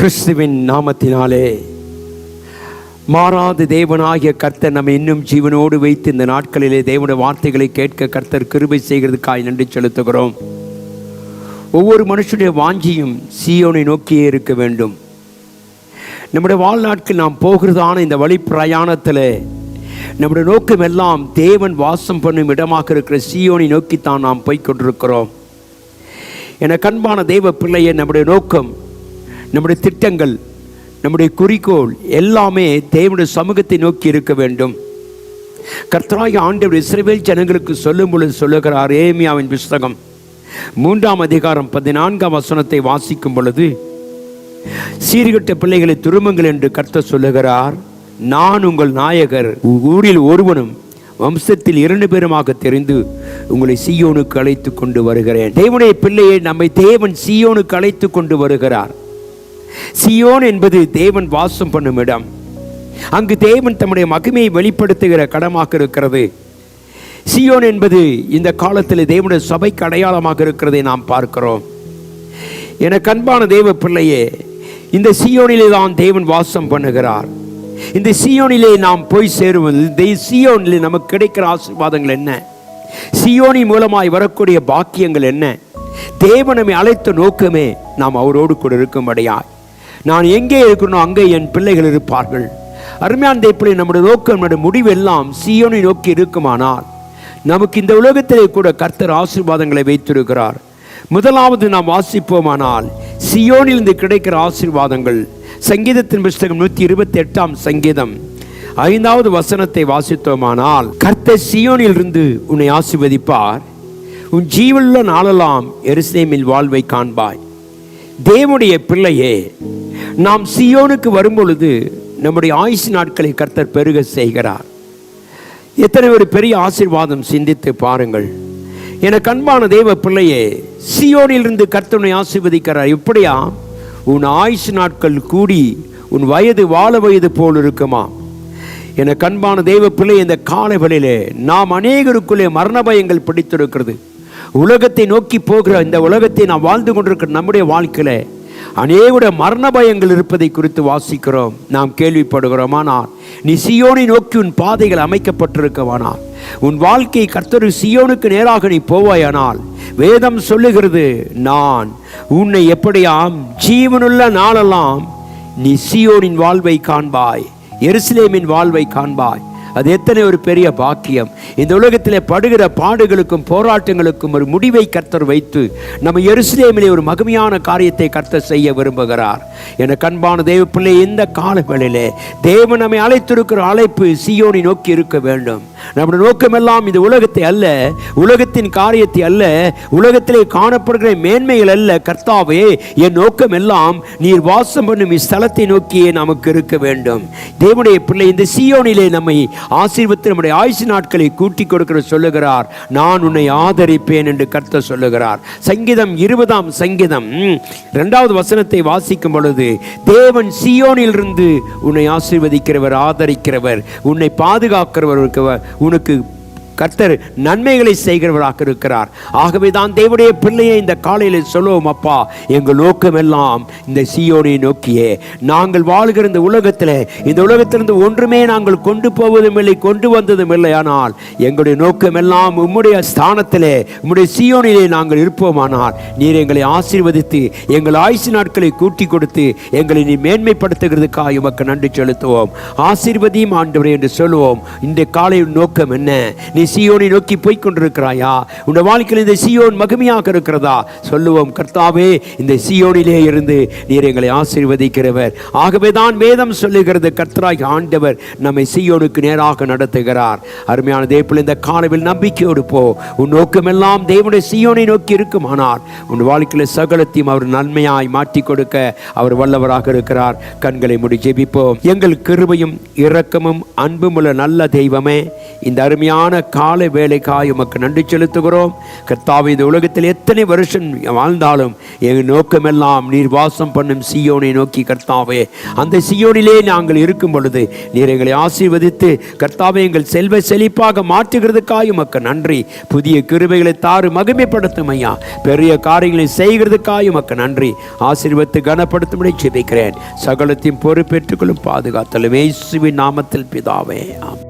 கிறிஸ்துவின் நாமத்தினாலே மாறாத தேவனாகிய கர்த்தர் நம்மை இன்னும் ஜீவனோடு வைத்து இந்த நாட்களிலே தேவனுடைய வார்த்தைகளை கேட்க கர்த்தர் கிருபை செய்கிறதுக்காய் நன்றி செலுத்துகிறோம். ஒவ்வொரு மனுஷனுடைய வாஞ்சியும் சீயோனை நோக்கியே இருக்க வேண்டும். நம்முடைய வாழ்நாட்கள் நாம் போகிறதான இந்த வழி பிரயாணத்தில் நம்முடைய நோக்கம் எல்லாம் தேவன் வாசம் பண்ணும் இடமாக இருக்கிற சீயோனை நோக்கித்தான் நாம் போய்கொண்டிருக்கிறோம். என கண்பான தேவ பிள்ளையை, நம்முடைய நோக்கம், நம்முடைய திட்டங்கள், நம்முடைய குறிக்கோள் எல்லாமே தேவனுடைய சமூகத்தை நோக்கி இருக்க வேண்டும். கர்த்தராகிய ஆண்டவர் இஸ்ரவேல் ஜனங்களுக்கு சொல்லும் பொழுது சொல்லுகிறார். எரேமியாவின் புத்தகம் 3ஆம் அதிகாரம் 14ஆம் வசனத்தை வாசிக்கும் பொழுது, சீர்கெட்ட பிள்ளைகளை திரும்புங்கள் என்று கர்த்தர் சொல்லுகிறார். நான் உங்கள் நாயகர், ஊரில் ஒருவனும் வம்சத்தில் 2 பேருமாக தெரிந்து உங்களை சீயோனுக்கு அழைத்து கொண்டு வருகிறேன். தேவனுடைய பிள்ளையை நம்மை தேவன் சீயோனுக்கு அழைத்து கொண்டு வருகிறார். சீயோன் என்பது தேவன் வாசம் பண்ணும் இடம். அங்கு தேவன் தம்முடைய மகிமையை வெளிப்படுத்துகிற கடமாக இருக்கிறது. சீயோன் என்பது இந்த காலத்தில் தேவனுடைய சபைக்கு அடையாளமாக இருக்கிறதை நாம் பார்க்கிறோம். என கண்பான தேவ பிள்ளையே, இந்த சீயோனிலே தான் தேவன் வாசம் பண்ணுகிறார். இந்த சீயோனிலே நாம் போய் சேருவது, இந்த சீயோனிலே நமக்கு கிடைக்கிற ஆசீர்வாதங்கள் என்ன, சீயோனி மூலமாய் வரக்கூடிய பாக்கியங்கள் என்ன, தேவன் நம்மை அழைத்த நோக்கமே நாம் அவரோடு கூட இருக்கும்படியாய். நான் எங்கே இருக்கணும் அங்கே என் பிள்ளைகள் இருப்பார்கள். அருமையான தேவனே, நம்முடைய நோக்கம், நம்முடைய முடிவெல்லாம் சீயோனை நோக்கி இருக்குமானால் நமக்கு இந்த உலகத்திலே கூட கர்த்தர் ஆசீர்வாதங்களை வைத்திருக்கிறார். முதலாவது நாம் வாசிப்போமானால் சீயோனிலிருந்து கிடைக்கிற ஆசீர்வாதங்கள். சங்கீதத்தின் புத்தகம் 128ஆம் சங்கீதம் 5வது வசனத்தை வாசித்தோமானால், கர்த்தர் சீயோனிலிருந்து உன்னை ஆசீர்வதிப்பார், உன் ஜீவனுள்ள நாளெல்லாம் எருசலேமில் வாழ்வை காண்பாய். தேவனுடைய பிள்ளையே, நாம் சீயோனுக்கு வரும்பொழுது நம்முடைய ஆயுசு நாட்களை கர்த்தர் பெருக செய்கிறார். எத்தனை ஒரு பெரிய ஆசீர்வாதம் சிந்தித்து பாருங்கள். என கண்பான தேவ பிள்ளையே, சீயோனிலிருந்து கர்த்தனை ஆசீர்வதிக்கிறார். இப்படியா உன் ஆயுசு நாட்கள் கூடி உன் வயது வாழ வயது போல் இருக்குமா? என கண்பான தேவ பிள்ளை, இந்த காலவெளியிலே நாம் அநேகருக்குள்ளே மரண பயங்கள் பிடித்திருக்கிறது. உலகத்தை நோக்கி போகிற இந்த உலகத்தை நாம் வாழ்ந்து கொண்டிருக்கிற நம்முடைய வாழ்க்கையில அநேக மரண பயங்கள் இருப்பதை குறித்து வாசிக்கிறோம், நாம் கேள்விப்படுகிறோம். ஆனால் நீ சீயோனை நோக்கி உன் பாதைகள் அமைக்கப்பட்டிருக்கவானால், உன் வாழ்க்கை கர்த்தர் சீயோனுக்கு நேராக நீ போவாயானால், வேதம் சொல்லுகிறது, நான் உன்னை எப்படியாம் ஜீவனுள்ள நாளெல்லாம் நீ சீயோனின் வாழ்வை காண்பாய், எருசலேமின் வாழ்வை காண்பாய். அது எத்தனை ஒரு பெரிய பாக்கியம். இந்த உலகத்தில் படுகிற பாடுகளுக்கும் போராட்டங்களுக்கும் ஒரு முடிவை கர்த்தர் வைத்து நம்ம எருசலேமிலே ஒரு மகிமையான காரியத்தை கர்த்தர் செய்ய விரும்புகிறார். என கண்பான தேவ பிள்ளை, இந்த காலங்களிலே தேவன் நம்மை அழைத்திருக்கிற அழைப்பு சீயோனை நோக்கி இருக்க வேண்டும். நம்முடைய நோக்கமெல்லாம் இந்த உலகத்தை அல்ல, உலகத்தின் காரியத்தை அல்ல, உலகத்திலே காணப்படுகிற மேன்மைகள் அல்ல. கர்த்தாவே, என் நோக்கம் எல்லாம் நீர் வாசம் பண்ணும் இஸ்தலத்தை நோக்கியே நமக்கு இருக்க வேண்டும். தேவனுடைய பிள்ளை, இந்த சீயோனிலே நம்மை ஆசீர்வதித்து நம்முடைய ஆயுசு நாட்களை கூட்டி கொடுக்கிற சொல்லுகிறார். நான் உன்னை ஆதரிப்பேன் என்று கர்த்தர் சொல்லுகிறார். சங்கீதம் 20ஆம் சங்கீதம் 2வது வசனத்தை வாசிக்கும் பொழுது, தேவன் சீயோனிலிருந்து உன்னை ஆசீர்வதிக்கிறவர், ஆதரிக்கிறவர், உன்னை பாதுகாக்கிறவர், உனக்கு கர்த்தர் நன்மைகளை செய்கிறவராக இருக்கிறார். ஆகவே தான் தேவனுடைய பிள்ளையை இந்த காலையில் சொல்லுவோம், அப்பா, எங்கள் நோக்கம் எல்லாம் இந்த சீயோனை நோக்கியே. நாங்கள் வாழ்கிற இந்த உலகத்தில், இந்த உலகத்திலிருந்து ஒன்றுமே நாங்கள் கொண்டு போவதும் இல்லை, கொண்டு வந்ததும் இல்லை. ஆனால் எங்களுடைய நோக்கம் எல்லாம் உம்முடைய ஸ்தானத்திலே, உம்முடைய சீயோனிலே நாங்கள் இருப்போமானால், நீர் எங்களை ஆசீர்வதித்து எங்கள் ஆயுசு நாட்களை கூட்டி கொடுத்து எங்களை நீ மேன்மைப்படுத்துகிறதுக்காக உமக்கு நன்றி செலுத்துவோம். ஆசீர்வதியும் ஆண்டவரே என்று சொல்லுவோம். இந்த காலை நோக்கம் என்ன? நீ சீயோனை நோக்கி போய்கொண்டிருக்கிறாயா? உன் வாழ்க்கையில் இந்த சீயோன் மகிமையாக இருக்கிறதா? சொல்லுவோம், கர்த்தாவே, இந்த சீயோனிலே இருந்து நீர் எங்களை ஆசீர்வதிக்கிறவர். ஆகவே தான் வேதம் சொல்லுகிறது, கர்த்தராகிய ஆண்டவர் நம்மை சீயோனுக்கு நேராக நடத்துகிறார். அருமையான தேவனே, இந்த காலவில் நம்பிக்கையோடு போ. உன் நோக்கமெல்லாம் தேவனுடைய சீயோனை நோக்கி இருக்குமானால் உன் வாழ்க்கையில் சகலத்தையும் அவர் நன்மையாய் மாற்றி கொடுக்க அவர் வல்லவராக இருக்கிறார். கண்களை மூடி ஜெபிப்போம். எங்கள் கிருபையும் இரக்கமும் அன்பும் உள்ள நல்ல தெய்வமே, இந்த அருமையான காலை வேலைக்காய் உமக்கு நன்றி செலுத்துகிறோம். கர்த்தாவே, இந்த உலகத்தில் எத்தனை வருஷம் வாழ்ந்தாலும் எங்கள் நோக்கமெல்லாம் நீர் வாசம் பண்ணும் சீயோனை நோக்கி கர்த்தாவே, அந்த சீயோனிலே நாங்கள் இருக்கும் பொழுது நீர் எங்களை ஆசீர்வதித்து கர்த்தாவே எங்கள் செல்வ செழிப்பாக மாற்றுகிறதுக்காய் உமக்கு நன்றி. புதிய கிருபைகளை தாரு மகிமைப்படுத்தும் ஐயா. பெரிய காரியங்களை செய்கிறதுக்காய் உமக்கு நன்றி. ஆசீர்வதித்து கனப்படுத்தும்படி ஜெபிக்கிறேன். சகலத்தையும் பொறுப்பேற்றுக் கொள்ளும் பாதுகாத்தலும் இயேசுவின் நாமத்தில் பிதாவே, ஆமென்.